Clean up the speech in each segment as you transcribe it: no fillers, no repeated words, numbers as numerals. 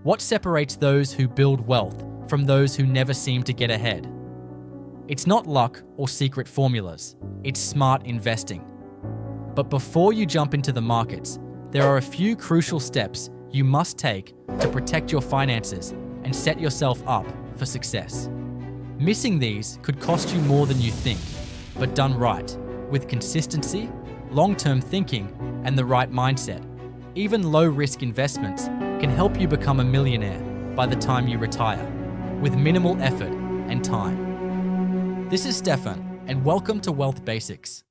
What separates those who build wealth from those who never seem to get ahead? It's not luck or secret formulas, it's smart investing. But before you jump into the markets, there are a few crucial steps you must take to protect your finances and set yourself up for success. Missing these could cost you more than you think, but done right, with consistency, long-term thinking, and the right mindset, even low-risk investments can help you become a millionaire by the time you retire, with minimal effort and time. This is Stefan, and welcome to Wealth Basics.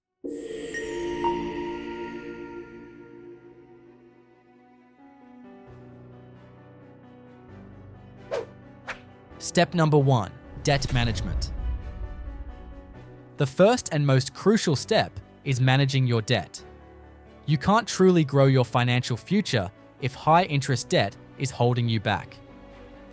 Step number 1, debt management. The first and most crucial step is managing your debt. You can't truly grow your financial future if high-interest debt is holding you back.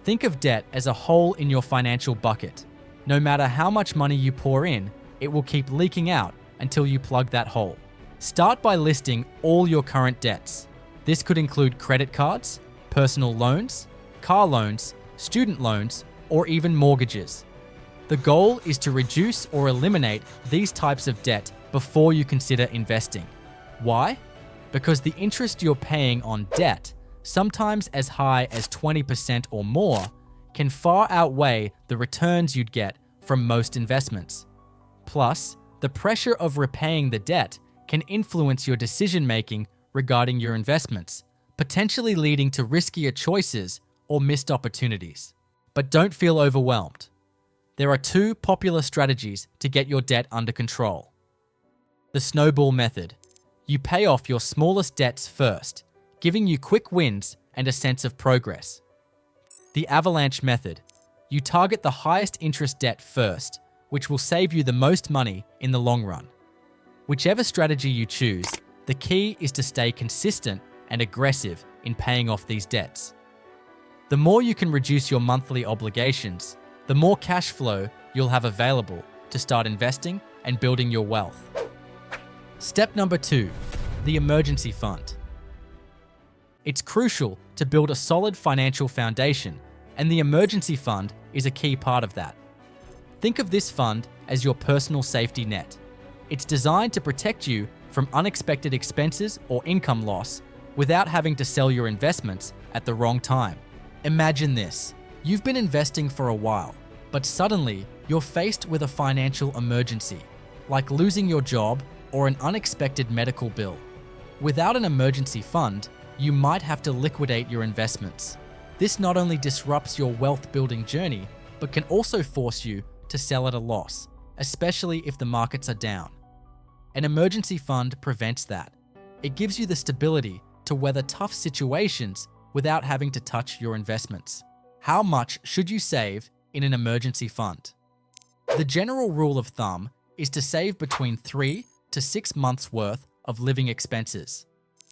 Think of debt as a hole in your financial bucket. No matter how much money you pour in, it will keep leaking out until you plug that hole. Start by listing all your current debts. This could include credit cards, personal loans, car loans, student loans, or even mortgages. The goal is to reduce or eliminate these types of debt before you consider investing. Why? Because the interest you're paying on debt, sometimes as high as 20% or more, can far outweigh the returns you'd get from most investments. Plus, the pressure of repaying the debt can influence your decision-making regarding your investments, potentially leading to riskier choices or missed opportunities. But don't feel overwhelmed. There are two popular strategies to get your debt under control. The snowball method. You pay off your smallest debts first, giving you quick wins and a sense of progress. The avalanche method. You target the highest interest debt first, which will save you the most money in the long run. Whichever strategy you choose, the key is to stay consistent and aggressive in paying off these debts. The more you can reduce your monthly obligations, the more cash flow you'll have available to start investing and building your wealth. Step number 2, the emergency fund. It's crucial to build a solid financial foundation, and the emergency fund is a key part of that. Think of this fund as your personal safety net. It's designed to protect you from unexpected expenses or income loss without having to sell your investments at the wrong time. Imagine this. You've been investing for a while, but suddenly you're faced with a financial emergency, like losing your job or an unexpected medical bill. Without an emergency fund, you might have to liquidate your investments. This not only disrupts your wealth-building journey, but can also force you to sell at a loss, especially if the markets are down. An emergency fund prevents that. It gives you the stability to weather tough situations without having to touch your investments. How much should you save in an emergency fund? The general rule of thumb is to save between 3 to 6 months worth of living expenses.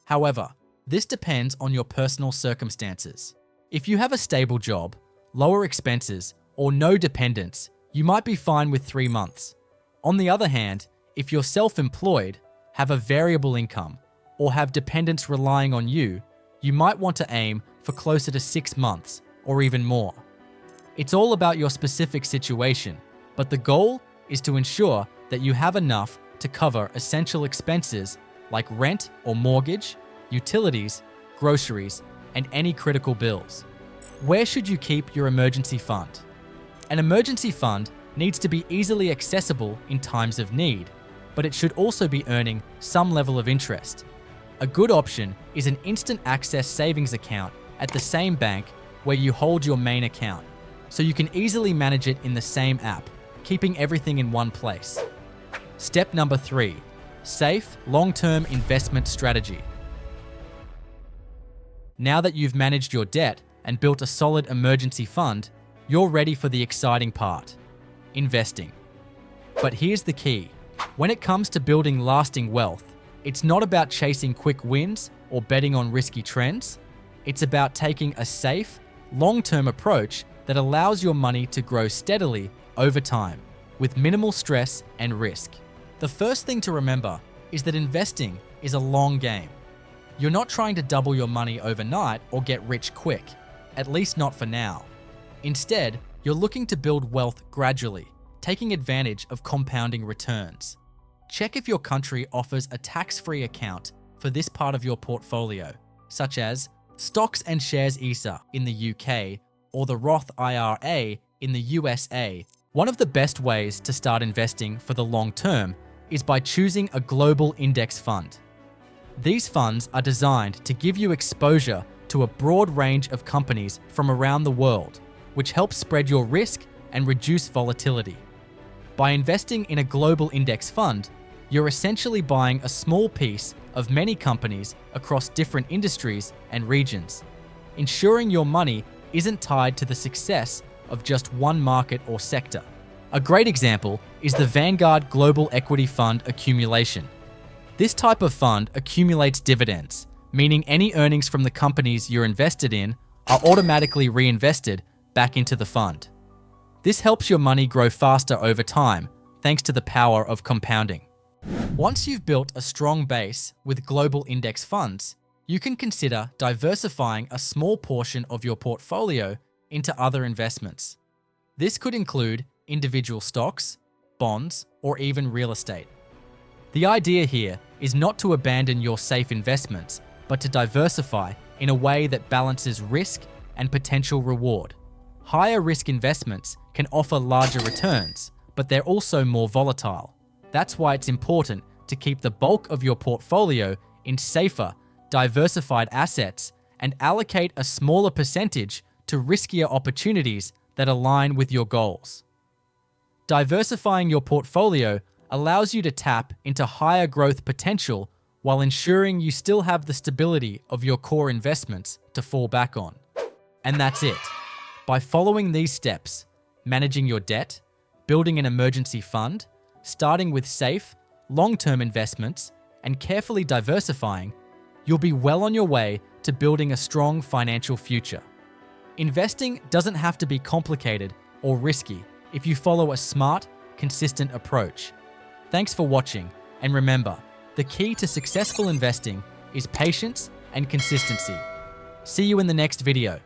However, this depends on your personal circumstances. If you have a stable job, lower expenses, or no dependents, you might be fine with 3 months. On the other hand, if you're self-employed, have a variable income, or have dependents relying on you, you might want to aim for closer to 6 months or even more. It's all about your specific situation, but the goal is to ensure that you have enough to cover essential expenses like rent or mortgage, utilities, groceries, and any critical bills. Where should you keep your emergency fund? An emergency fund needs to be easily accessible in times of need, but it should also be earning some level of interest. A good option is an instant access savings account at the same bank where you hold your main account, so you can easily manage it in the same app, keeping everything in one place. Step number 3, safe, long-term investment strategy. Now that you've managed your debt and built a solid emergency fund, you're ready for the exciting part, investing. But here's the key. When it comes to building lasting wealth, it's not about chasing quick wins or betting on risky trends. It's about taking a safe, long-term approach that allows your money to grow steadily over time, with minimal stress and risk. The first thing to remember is that investing is a long game. You're not trying to double your money overnight or get rich quick. at least not for now. Instead, you're looking to build wealth gradually, taking advantage of compounding returns. Check if your country offers a tax-free account for this part of your portfolio, such as Stocks and Shares ISA in the UK or the Roth IRA in the USA. One of the best ways to start investing for the long term is by choosing a global index fund. These funds are designed to give you exposure to a broad range of companies from around the world, which helps spread your risk and reduce volatility. By investing in a global index fund, you're essentially buying a small piece of many companies across different industries and regions, ensuring your money isn't tied to the success of just one market or sector. A great example is the Vanguard Global Equity Fund accumulation. This type of fund accumulates dividends, meaning any earnings from the companies you're invested in are automatically reinvested back into the fund. This helps your money grow faster over time, thanks to the power of compounding. Once you've built a strong base with global index funds, you can consider diversifying a small portion of your portfolio into other investments. This could include individual stocks, bonds, or even real estate. The idea here is not to abandon your safe investments, but to diversify in a way that balances risk and potential reward. Higher risk investments can offer larger returns, but they're also more volatile. That's why it's important to keep the bulk of your portfolio in safer, diversified assets and allocate a smaller percentage to riskier opportunities that align with your goals. Diversifying your portfolio allows you to tap into higher growth potential while ensuring you still have the stability of your core investments to fall back on. And that's it. By following these steps, managing your debt, building an emergency fund, starting with safe, long-term investments, and carefully diversifying, you'll be well on your way to building a strong financial future. Investing doesn't have to be complicated or risky if you follow a smart, consistent approach. Thanks for watching, and remember, the key to successful investing is patience and consistency. See you in the next video.